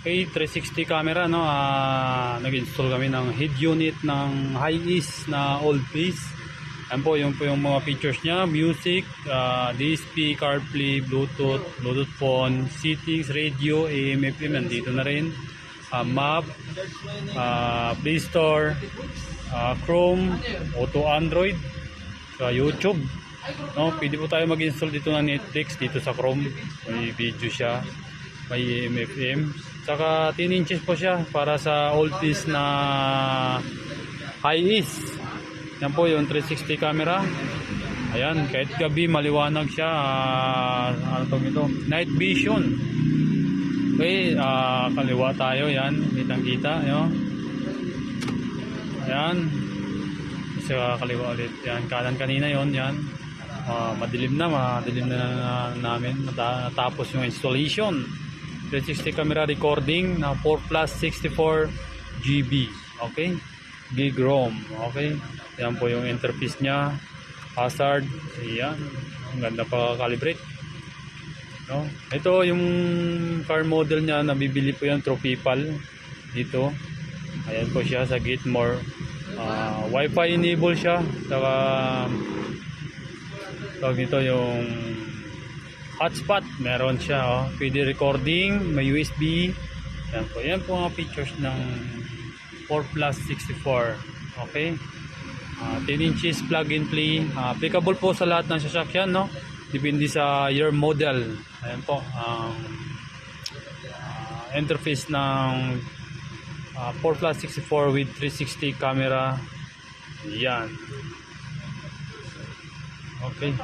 Okay, 360 camera, no? Nag-install kami ng head unit ng Hiace na old piece. Yan po yung mga features niya: music, DSP, CarPlay, Bluetooth phone, settings, radio, AM, FM, nandito na rin. Map, Play Store, Chrome, Auto Android, YouTube. No, pwede po tayo mag-install dito ng Netflix dito sa Chrome. May video siya, may AM, FM. Saka 10 inches po siya para sa old piece na Hiace. Yan po yung 360 camera. Ayan, kahit gabi maliwanag siya. Ano tong ito? Night vision. Okay, kaliwa tayo. Yan, kitang-kita. Ayan. Sa kaliwa ulit. Yan, kanan kanina yon. Yan. Madilim na namin. Natapos yung installation. 360 camera recording na 4+64 GB. Okay, gig ROM. Okay, yan po yung interface nya. Hazard, yan, ang ganda pa calibrate, no? Ito yung car model nya, nabibili po yan through PayPal dito. Ayan po siya sa Gitmore. Wi-Fi enable siya. Saka tawag nito yung hotspot, meron siya. Pwede recording, may USB. Yan po mga features ng 4+64. Okay, 10 inches plug and play. Applicable po sa lahat ng sasakyan, no? Depende sa year model. Ayan po ang interface ng 4+64 with 360 camera. Yan. Okay.